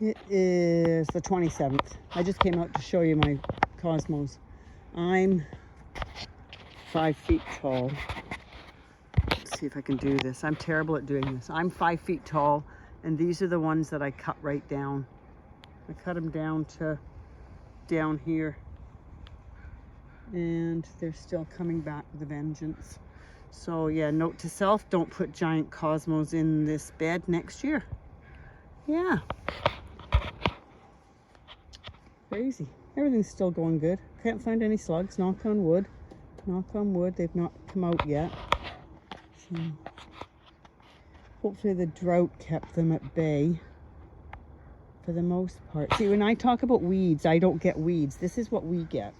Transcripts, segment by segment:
It is the 27th. I just came out to show you my cosmos. I'm 5 feet tall. Let's see if I can do this. I'm terrible at doing this. I'm 5 feet tall, and these are the ones that I cut right down. I cut them down to down here, and they're still coming back with a vengeance. So yeah, note to self, don't put giant cosmos in this bed next year. Yeah. Crazy. Everything's still going good. Can't find any slugs. Knock on wood. Knock on wood. They've not come out yet. So hopefully the drought kept them at bay for the most part. See, when I talk about weeds, I don't get weeds. This is what we get.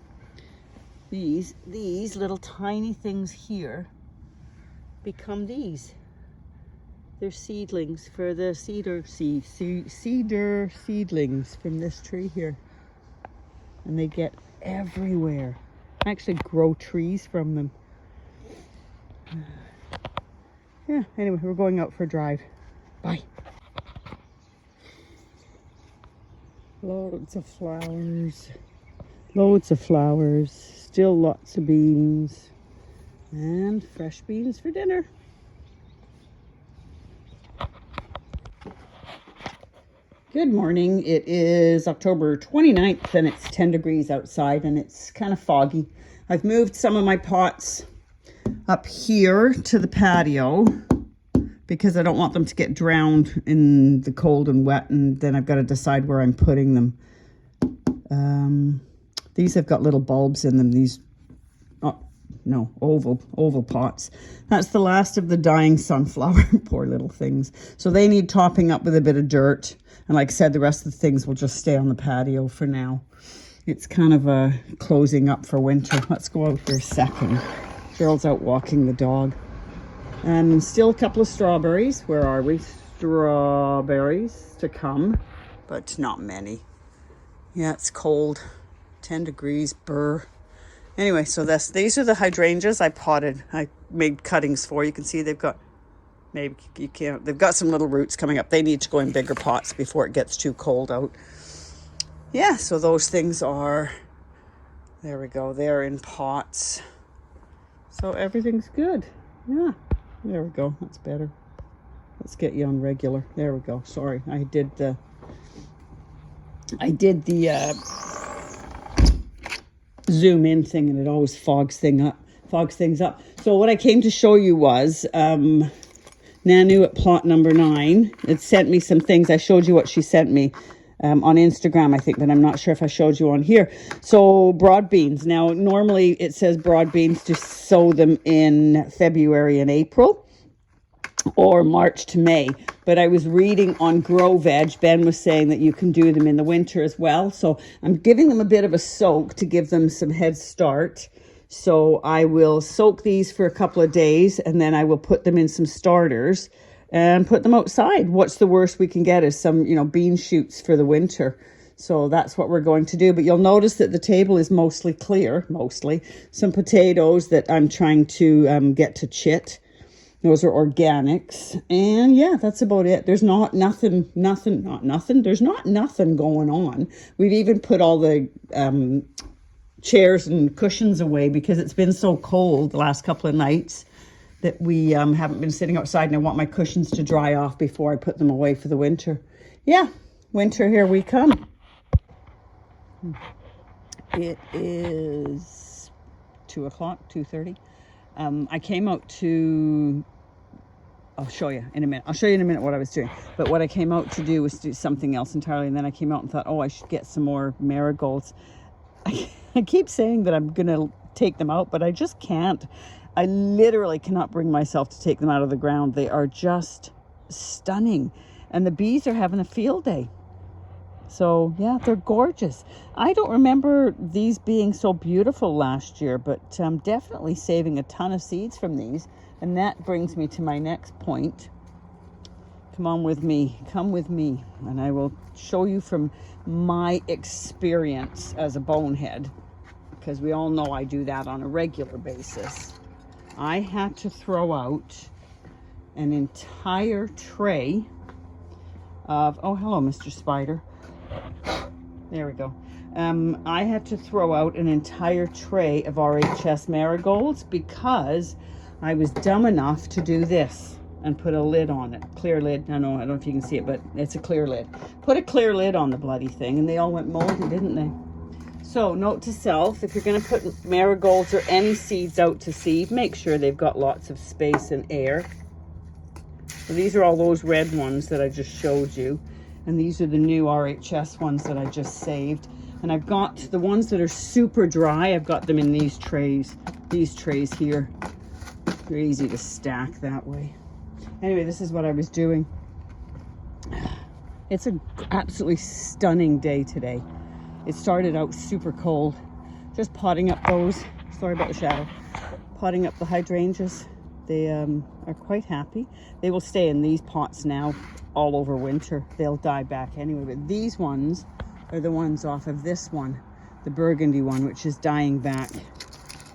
These little tiny things here become these. They're seedlings for the cedar seedlings from this tree here. And they get everywhere. I actually grow trees from them. Yeah, anyway, we're going out for a drive. Bye. Loads of flowers. Loads of flowers. Still lots of beans. And fresh beans for dinner. Good morning. It is October 29th and it's 10 degrees outside and it's kind of foggy. I've moved some of my pots up here to the patio because I don't want them to get drowned in the cold and wet, and then I've got to decide where I'm putting them. These have got little bulbs in them. These, oval pots. That's the last of the dying sunflower. Poor little things. So they need topping up with a bit of dirt. And like I said, the rest of the things will just stay on the patio for now. It's kind of a closing up for winter. Let's go out for a second. Cheryl's out walking the dog. And still a couple of strawberries. Where are we? Strawberries to come, but not many. Yeah, it's cold. 10 degrees, burr. Anyway, so these are the hydrangeas I potted. I made cuttings for. You can see they've got, maybe you can't, they've got some little roots coming up. They need to go in bigger pots before it gets too cold out. Yeah, so those things are, there we go, they're in pots. So everything's good. Yeah, there we go, that's better. Let's get you on regular. There we go. Sorry, I did the zoom in thing and it always fogs things up. So what I came to show you was Nanou at plot number 9. It sent me some things. I showed you what she sent me on Instagram, I think, but I'm not sure if I showed you on here. So broad beans. Now, normally it says broad beans to sow them in February and April or March to May. But I was reading on GrowVeg, Ben was saying that you can do them in the winter as well. So I'm giving them a bit of a soak to give them some head start. So I will soak these for a couple of days and then I will put them in some starters and put them outside. What's the worst we can get is some, bean shoots for the winter. So that's what we're going to do. But you'll notice that the table is mostly clear, some potatoes that I'm trying to get to chit. Those are organics. And yeah, that's about it. There's not nothing going on. We've even put all the chairs and cushions away because it's been so cold the last couple of nights that we haven't been sitting outside, and I want my cushions to dry off before I put them away for the winter. Yeah, winter, here we come. It is 2 o'clock, 2:30. I came out to, I'll show you in a minute what I was doing. But what I came out to do was do something else entirely. And then I came out and thought, I should get some more marigolds. I keep saying that I'm going to take them out, but I just can't. I literally cannot bring myself to take them out of the ground. They are just stunning. And the bees are having a field day. So yeah, they're gorgeous. I don't remember these being so beautiful last year, but I'm definitely saving a ton of seeds from these. And that brings me to my next point. Come with me, and I will show you from my experience as a bonehead, because we all know I do that on a regular basis. I had to throw out an entire tray of, oh, hello, Mr. Spider. There we go. I had to throw out an entire tray of RHS marigolds because I was dumb enough to do this and put a lid on it. Clear lid. I don't know if you can see it, but it's a clear lid. Put a clear lid on the bloody thing and they all went moldy, didn't they? So note to self, if you're going to put marigolds or any seeds out to seed, make sure they've got lots of space and air. So these are all those red ones that I just showed you. And these are the new RHS ones that I just saved. And I've got the ones that are super dry. I've got them in these trays here. They're easy to stack that way. Anyway, this is what I was doing. It's an absolutely stunning day today. It started out super cold. Just potting up those, sorry about the shadow, potting up the hydrangeas. They are quite happy. They will stay in these pots now all over winter. They'll die back anyway, but these ones are the ones off of this one, the burgundy one, which is dying back.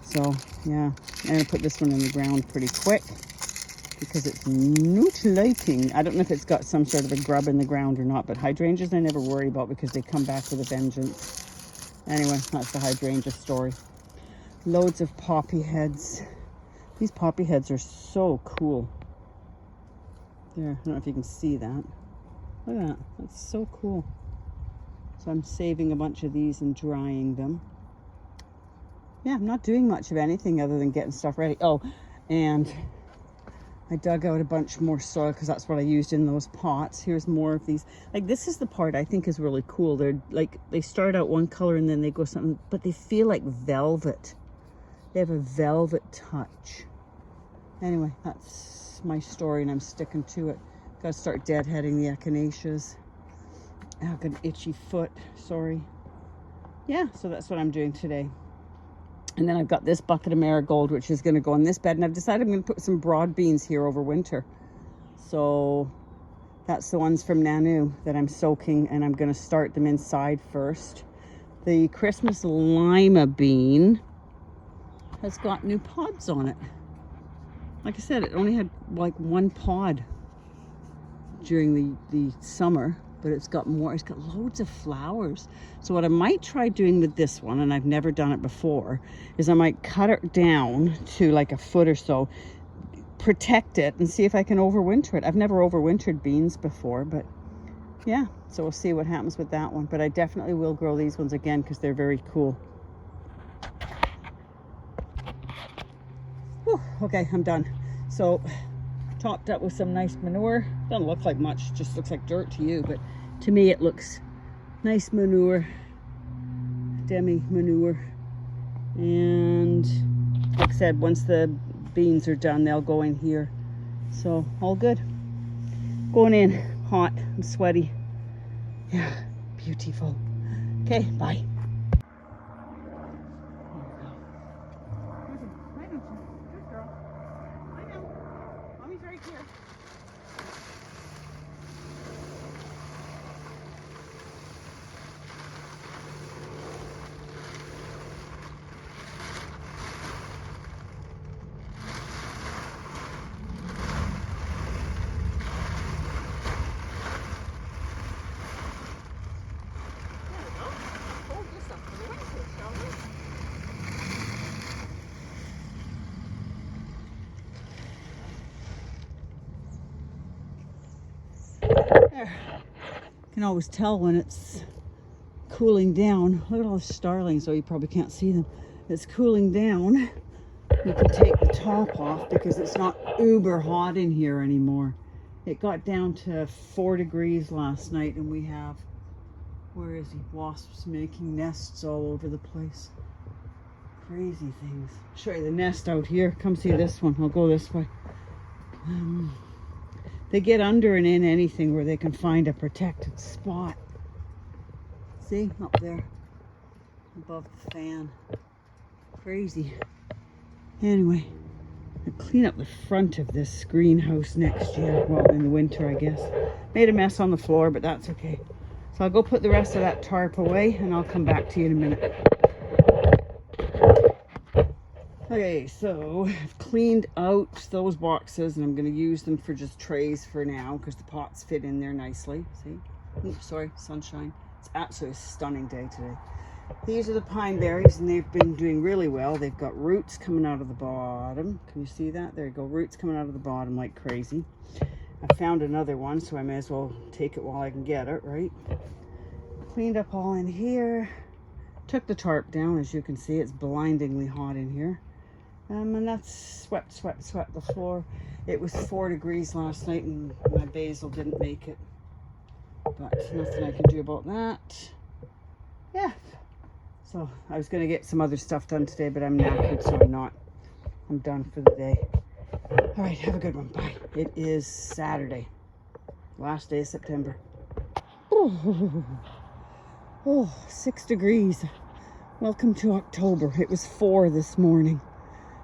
So yeah, I'm gonna put this one in the ground pretty quick because it's not liking. I don't know if it's got some sort of a grub in the ground or not, but hydrangeas I never worry about because they come back with a vengeance. Anyway, that's the hydrangea story. Loads of poppy heads. These poppy heads are so cool. There, I don't know if you can see that. Look at that, that's so cool. So I'm saving a bunch of these and drying them. Yeah, I'm not doing much of anything other than getting stuff ready. Oh, and I dug out a bunch more soil because that's what I used in those pots. Here's more of these. Like, this is the part I think is really cool. They're like, they start out one color and then they go something, but they feel like velvet. They have a velvet touch. Anyway, that's my story and I'm sticking to it. Gotta start deadheading the echinaceas. Oh, I've got an itchy foot, sorry. Yeah, so that's what I'm doing today. And then I've got this bucket of marigold, which is going to go in this bed. And I've decided I'm going to put some broad beans here over winter. So that's the ones from Nanou that I'm soaking. And I'm going to start them inside first. The Christmas lima bean has got new pods on it. Like I said, it only had like one pod during the summer. But it's got more, it's got loads of flowers. So what I might try doing with this one, and I've never done it before, is I might cut it down to like a foot or so, protect it, and see if I can overwinter it. I've never overwintered beans before, but yeah, so we'll see what happens with that one. But I definitely will grow these ones again because they're very cool. Whew, okay, I'm done. So topped up with some nice manure. Doesn't look like much, just looks like dirt to you, but to me it looks nice manure, demi manure. And like I said, once the beans are done, they'll go in here. So all good. Going in hot and sweaty. Yeah, beautiful. Okay, bye. There. You can always tell when it's cooling down. Look at all the starlings, though you probably can't see them. It's cooling down. You can take the top off because it's not uber hot in here anymore. It got down to 4 degrees last night and we have, where is he? Wasps making nests all over the place. Crazy things. I'll show you the nest out here. Come see this one. I'll go this way. They get under and in anything where they can find a protected spot. See, up there, above the fan. Crazy. Anyway, I'll clean up the front of this greenhouse next year. Well, in the winter, I guess. Made a mess on the floor, but that's okay. So I'll go put the rest of that tarp away and I'll come back to you in a minute. Okay, so I've cleaned out those boxes and I'm going to use them for just trays for now because the pots fit in there nicely. See? Oops, sorry, sunshine. It's absolutely a stunning day today. These are the pine berries, and they've been doing really well. They've got roots coming out of the bottom. Can you see that? There you go, roots coming out of the bottom like crazy. I found another one, so I may as well take it while I can get it, right? Cleaned up all in here. Took the tarp down, as you can see. It's blindingly hot in here. And that's swept the floor. It was 4 degrees last night, and my basil didn't make it. But nothing I can do about that. Yeah. So I was going to get some other stuff done today, but I'm knackered, so I'm not. I'm done for the day. All right, have a good one. Bye. It is Saturday, last day of September. Oh, 6 degrees. Welcome to October. It was 4 this morning.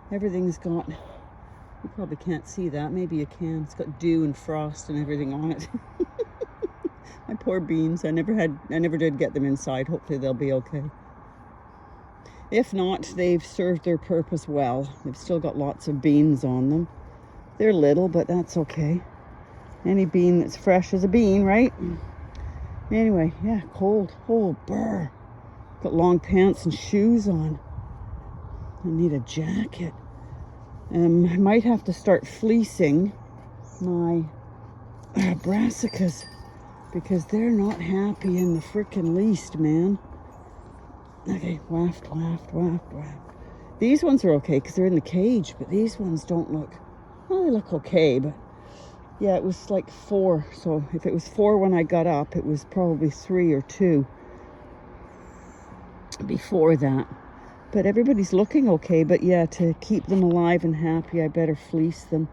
Everything's got, you probably can't see that. Maybe you can. It's got dew and frost and everything on it. My poor beans. I never did get them inside. Hopefully they'll be okay. If not, they've served their purpose well. They've still got lots of beans on them. They're little, but that's okay. Any bean that's fresh is a bean, right? Anyway, yeah, cold. Oh, brr. Got long pants and shoes on. I need a jacket. I might have to start fleecing my brassicas, because they're not happy in the frickin' least, man. Okay, waft. These ones are okay because they're in the cage, but these ones don't look, well, they look okay, but yeah, it was like 4. So if it was 4 when I got up, it was probably 3 or 2 before that. But everybody's looking okay. But yeah, to keep them alive and happy, I better fleece them,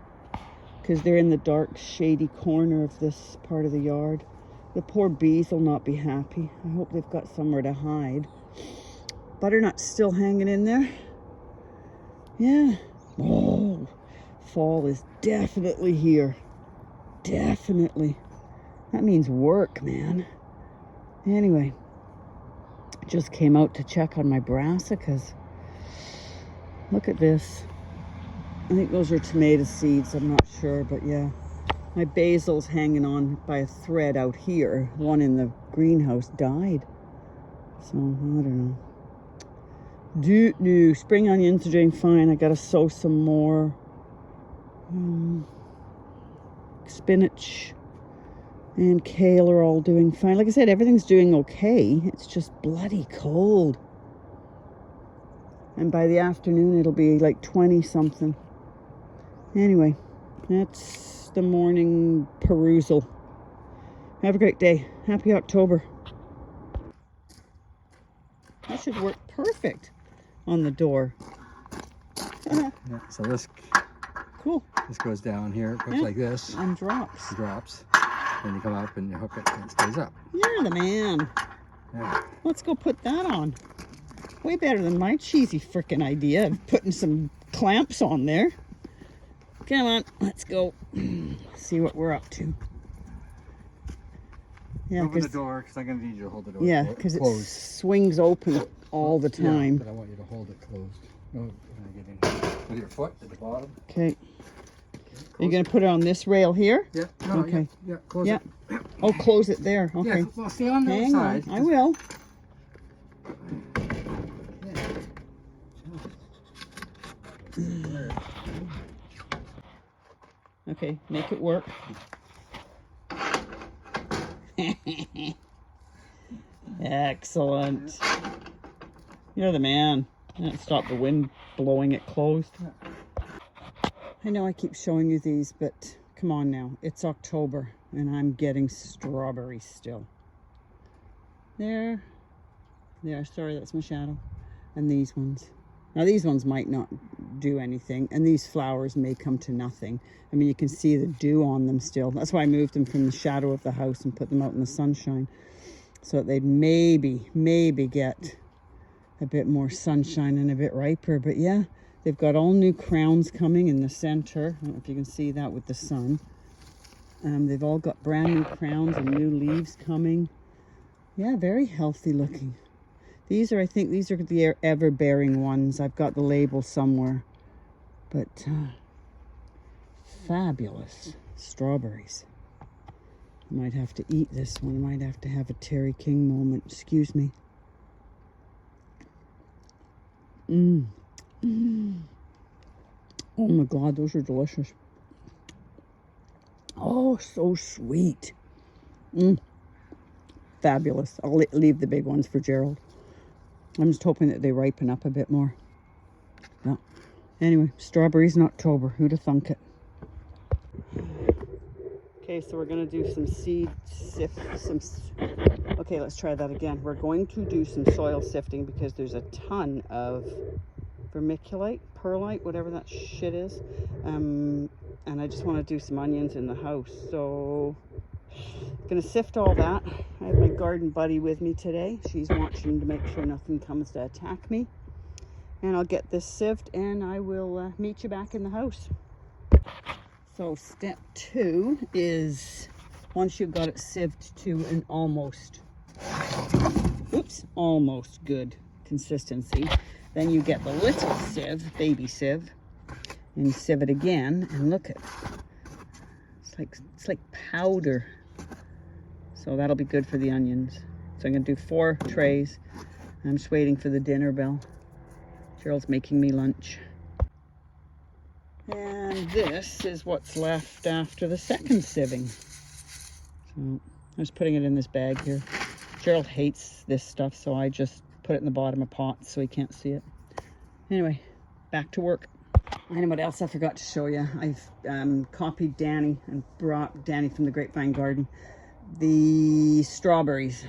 because they're in the dark, shady corner of this part of the yard. The poor bees will not be happy. I hope they've got somewhere to hide. Butternut's still hanging in there. Yeah. Oh, fall is definitely here. Definitely. That means work, man. Anyway, just came out to check on my brassicas. Look at this. I think those are tomato seeds. I'm not sure, but yeah. My basil's hanging on by a thread out here. One in the greenhouse died. So, I don't know. New spring onions are doing fine. I gotta sow some more. Spinach and kale are all doing fine. Like I said, everything's doing okay. It's just bloody cold. And by the afternoon, it'll be like 20 something. Anyway, that's the morning perusal. Have a great day. Happy October. That should work perfect on the door. Yeah, so this Cool. This goes down here, it goes like this. And drops. Drops. Then you come up and you hook it and it stays up. You're the man. Yeah. Let's go put that on. Way better than my cheesy frickin' idea of putting some clamps on there. Come on, let's go. See what we're up to. Yeah, open the door, because I'm going to need you to hold the door. Yeah, because it swings open all the time. Yeah, but I want you to hold it closed. No, when I get in here. With your foot at the bottom. Okay. Are you going to put it on this rail here? Yeah. No, okay. Yeah, close it. Oh, close it there. Okay. Yeah, well, stay on the Hang side. on. I will. Okay, make it work. Excellent. You're the man. Stop the wind blowing it closed. I know I keep showing you these, but come on now. It's October and I'm getting strawberries still. There. Sorry, that's my shadow. And these ones. Now these ones might not do anything, and these flowers may come to nothing. I mean, you can see the dew on them still. That's why I moved them from the shadow of the house and put them out in the sunshine, so that they'd maybe get a bit more sunshine and a bit riper. But yeah, they've got all new crowns coming in the center. I don't know if you can see that with the sun. They've all got brand new crowns and new leaves coming. Yeah, very healthy looking. These are, I think these are the ever-bearing ones. I've got the label somewhere. But fabulous strawberries. Might have to eat this one. Might have to have a Terry King moment. Excuse me. Oh my God, those are delicious. Oh, so sweet. Fabulous. I'll leave the big ones for Gerald. I'm just hoping that they ripen up a bit more. Yeah. Anyway, strawberries in October. Who'd have thunk it? Okay, so we're going to do some seed okay, let's try that again. We're going to do some soil sifting because there's a ton of vermiculite, perlite, whatever that shit is. And I just want to do some onions in the house. So I'm going to sift all that. I have my garden buddy with me today. She's watching to make sure nothing comes to attack me. And I'll get this sieved and I will meet you back in the house. So step 2 is once you've got it sieved to an almost good consistency, then you get the little sieve, baby sieve, and sieve it again, and look at it's like powder. So that'll be good for the onions. So I'm gonna do 4 trays. I'm just waiting for the dinner bell. Gerald's making me lunch. And this is what's left after the second sieving. So I'm just putting it in this bag here. Gerald hates this stuff, so I just put it in the bottom of pots so he can't see it. Anyway, back to work. I know what else I forgot to show you. I've copied Danny and brought Danny from the Grapevine garden the strawberries.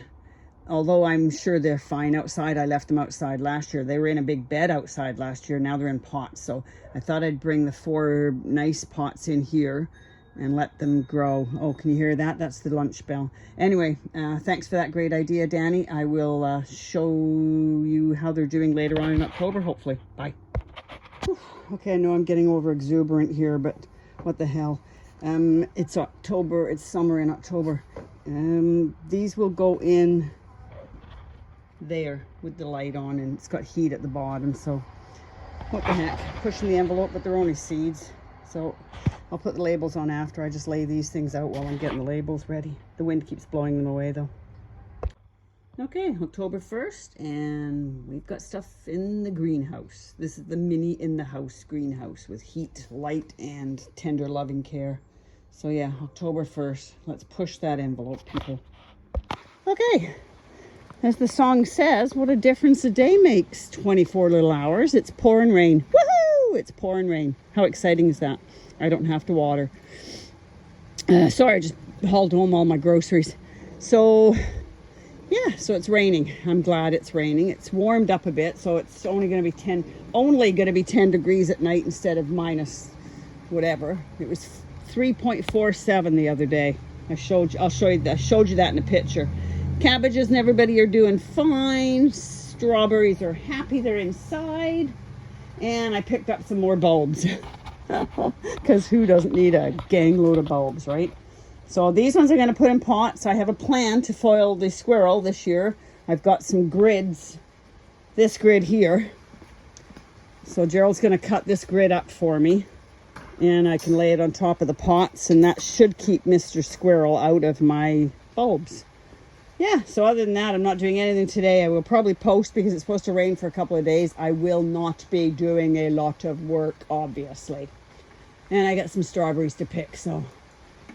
Although I'm sure they're fine outside. I left them outside last year. They were in a big bed outside last year. Now they're in pots. So I thought I'd bring the 4 nice pots in here and let them grow. Oh, can you hear that? That's the lunch bell. Anyway, thanks for that great idea, Danny. I will show you how they're doing later on in October, hopefully. Bye. Whew. Okay, I know I'm getting over exuberant here, but what the hell. It's October. It's summer in October. These will go in there with the light on, and it's got heat at the bottom, so what the heck, pushing the envelope, but they're only seeds, so I'll put the labels on after. I just lay these things out while I'm getting the labels ready. The wind keeps blowing them away though. Okay, October 1st, and we've got stuff in the greenhouse. This is the mini in the house greenhouse with heat, light, and tender loving care. So yeah, October 1st, let's push that envelope, people. Okay. As the song says, what a difference a day makes. 24 little hours. It's pouring rain. Woohoo! It's pouring rain. How exciting is that? I don't have to water. Sorry, I just hauled home all my groceries. So, yeah, so it's raining. I'm glad it's raining. It's warmed up a bit, so it's only going to be 10 degrees at night instead of minus whatever. It was 3.47 the other day. I showed you that in a picture. Cabbages and everybody are doing fine. Strawberries are happy they're inside. And I picked up some more bulbs. Because who doesn't need a gang load of bulbs, right? So these ones I'm going to put in pots. I have a plan to foil the squirrel this year. I've got some grids. This grid here. So Gerald's going to cut this grid up for me. And I can lay it on top of the pots. And that should keep Mr. Squirrel out of my bulbs. Yeah, so other than that, I'm not doing anything today. I will probably post because it's supposed to rain for a couple of days. I will not be doing a lot of work, obviously. And I got some strawberries to pick, so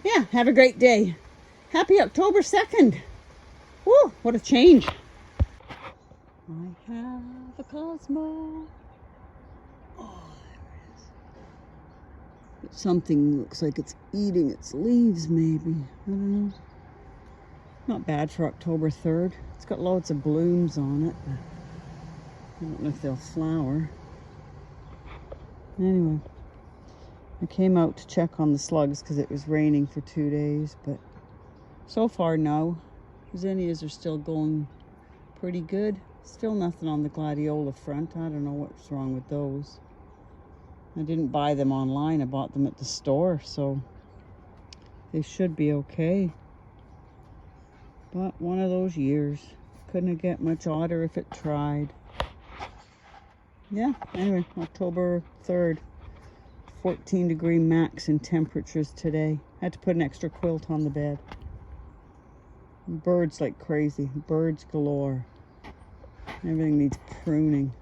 yeah, have a great day. Happy October 2nd. Woo, what a change. I have a Cosmo. Oh, there it is. Something looks like it's eating its leaves, maybe. I don't know. Not bad for October 3rd. It's got loads of blooms on it. I don't know if they'll flower. Anyway, I came out to check on the slugs because it was raining for 2 days, but so far no. The zinnias are still going pretty good. Still nothing on the gladiola front. I don't know what's wrong with those. I didn't buy them online. I bought them at the store, so they should be okay. But one of those years. Couldn't get much odder if it tried. Yeah, anyway, October 3rd. 14-degree max in temperatures today. Had to put an extra quilt on the bed. Birds like crazy. Birds galore. Everything needs pruning.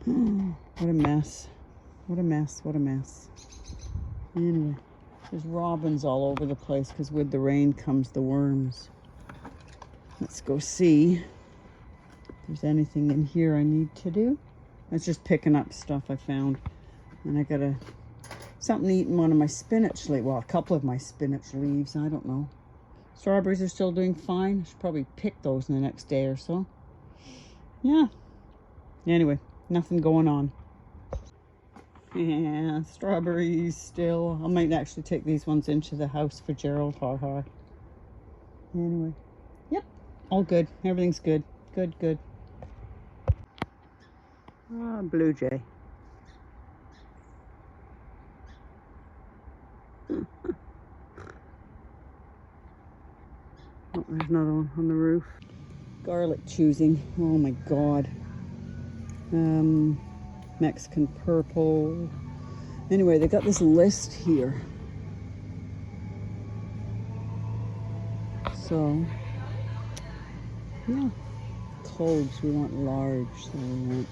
What a mess. What a mess. What a mess. Anyway, there's robins all over the place because with the rain comes the worms. Let's go see if there's anything in here I need to do. I was just picking up stuff I found. And I got something to eat in one of my spinach leaves. Well, a couple of my spinach leaves. I don't know. Strawberries are still doing fine. I should probably pick those in the next day or so. Yeah. Anyway, nothing going on. Yeah, strawberries still. I might actually take these ones into the house for Gerald. Ha ha. Anyway. Yep. All good. Everything's good. Good, good. Ah, blue jay. Oh, there's another one on the roof. Garlic choosing. Oh my god. Mexican purple. Anyway, they got this list here. So, yeah. Cloves, we want large. So we want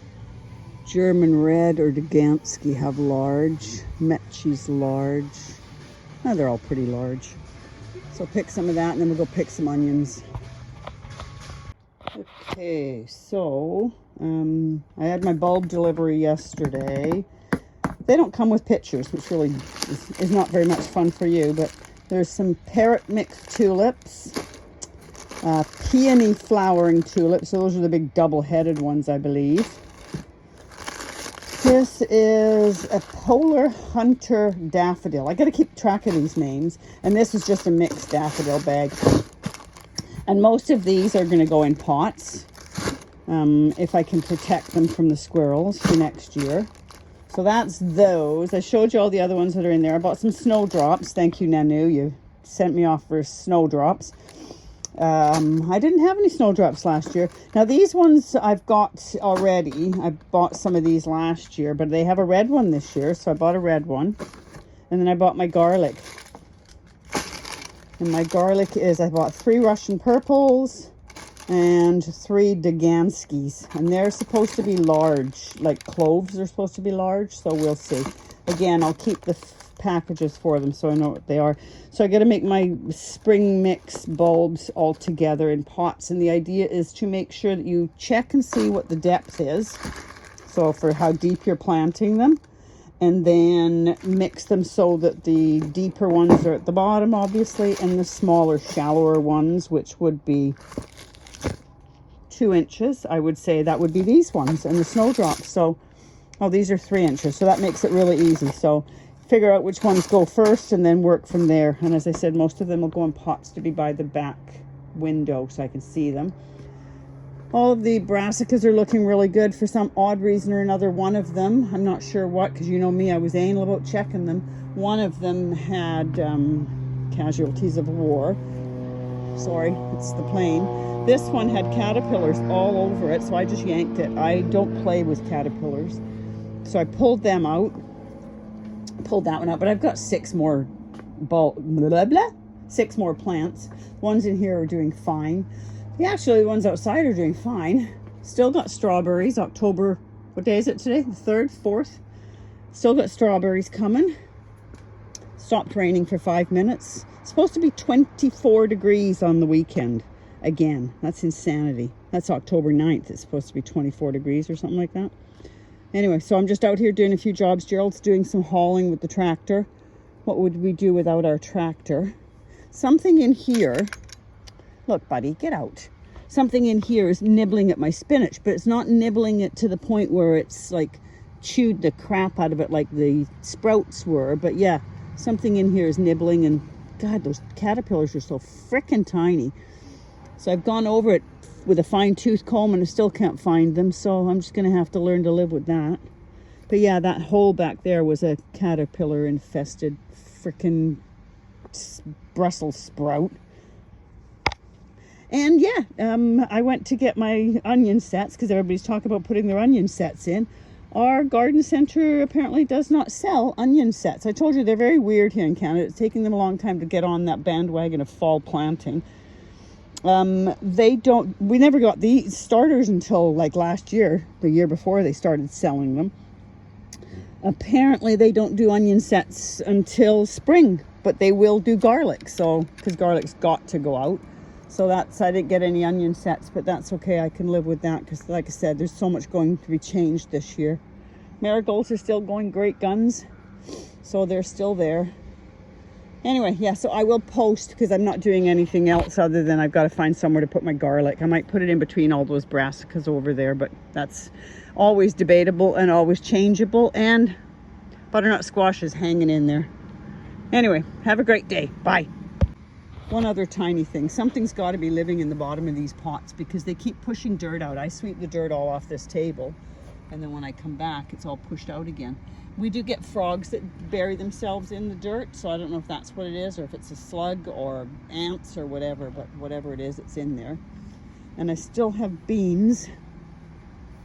German red or Degansky have large. Metchi's large. Oh, they're all pretty large. So pick some of that and then we'll go pick some onions. Okay, so I had my bulb delivery yesterday. They don't come with pictures, which really is not very much fun for you, but there's some parrot mixed tulips, peony flowering tulips. So those are the big double-headed ones, I believe. This is a polar hunter daffodil. I got to keep track of these names. And this is just a mixed daffodil bag. And most of these are going to go in pots. If I can protect them from the squirrels for next year. So that's those. I showed you all the other ones that are in there. I bought some snowdrops. Thank you, Nanou. You sent me off for snowdrops. I didn't have any snowdrops last year. Now these ones I've got already. I bought some of these last year, but they have a red one this year, so I bought a red one. And then I bought my garlic. And my garlic is, I bought 3 Russian purples and 3 Deganskys. And they're supposed to be large, like cloves are supposed to be large, so we'll see. Again, I'll keep the packages for them so I know what they are. So I got to make my spring mix bulbs all together in pots, and the idea is to make sure that you check and see what the depth is, so for how deep you're planting them, and then mix them so that the deeper ones are at the bottom, obviously, and the smaller, shallower ones, which would be 2 inches, I would say that would be these ones, and the snowdrops. So, oh, these are 3 inches, so that makes it really easy. So figure out which ones go first and then work from there. And as I said, most of them will go in pots to be by the back window so I can see them. All of the brassicas are looking really good. For some odd reason or another, one of them, I'm not sure what, because you know me, I was anal about checking them. One of them had casualties of war. Sorry, it's the plane. This one had caterpillars all over it, so I just yanked it. I don't play with caterpillars. So I pulled them out. Pulled that one out, but I've got 6 more six more plants. Ones in here are doing fine. Actually, the ones outside are doing fine. Still got strawberries. October, what day is it today? The 3rd, 4th. Still got strawberries coming. Stopped raining for 5 minutes. It's supposed to be 24 degrees on the weekend. Again, that's insanity. That's October 9th. It's supposed to be 24 degrees or something like that. Anyway, so I'm just out here doing a few jobs. Gerald's doing some hauling with the tractor. What would we do without our tractor? Something in here, look buddy, get out. Something in here is nibbling at my spinach, but it's not nibbling it to the point where it's like chewed the crap out of it like the sprouts were. But yeah, something in here is nibbling, and God, those caterpillars are so frickin' tiny. So I've gone over it with a fine-tooth comb and I still can't find them, so I'm just gonna have to learn to live with that. But yeah, that hole back there was a caterpillar infested frickin' Brussels sprout. And yeah, I went to get my onion sets because everybody's talking about putting their onion sets in. Our garden center apparently does not sell onion sets. I told you they're very weird here in Canada. It's taking them a long time to get on that bandwagon of fall planting. We never got these starters until like last year, the year before they started selling them. Apparently they don't do onion sets until spring, but they will do garlic. So, because garlic's got to go out. So I didn't get any onion sets, but that's okay. I can live with that because, like I said, there's so much going to be changed this year. Marigolds are still going great guns. So they're still there. Anyway, yeah, so I will post because I'm not doing anything else other than I've got to find somewhere to put my garlic. I might put it in between all those brassicas over there, but that's always debatable and always changeable. And butternut squash is hanging in there. Anyway, have a great day. Bye. One other tiny thing. Something's got to be living in the bottom of these pots because they keep pushing dirt out. I sweep the dirt all off this table, and then when I come back, it's all pushed out again. We do get frogs that bury themselves in the dirt, so I don't know if that's what it is or if it's a slug or ants or whatever, but whatever it is, it's in there. And I still have beans.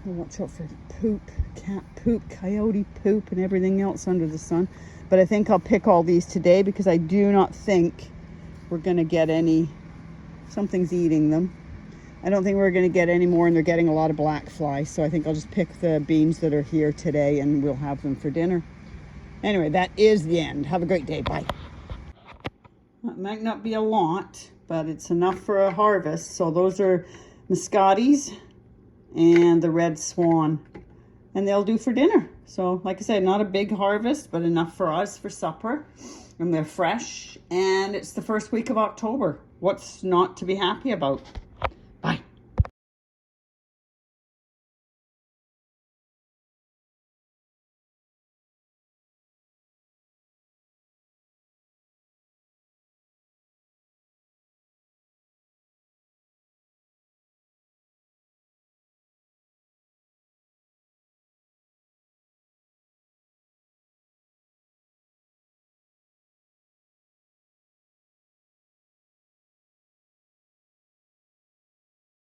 Watch out for poop, cat poop, coyote poop, and everything else under the sun. But I think I'll pick all these today because I do not think we're going to get any. Something's eating them. I don't think we're going to get any more, and they're getting a lot of black fly. So I think I'll just pick the beans that are here today and we'll have them for dinner. Anyway, that is the end. Have a great day. Bye. That might not be a lot, but it's enough for a harvest. So those are Muscatis and the red swan. And they'll do for dinner. So like I said, not a big harvest, but enough for us for supper. And they're fresh. And it's the first week of October. What's not to be happy about?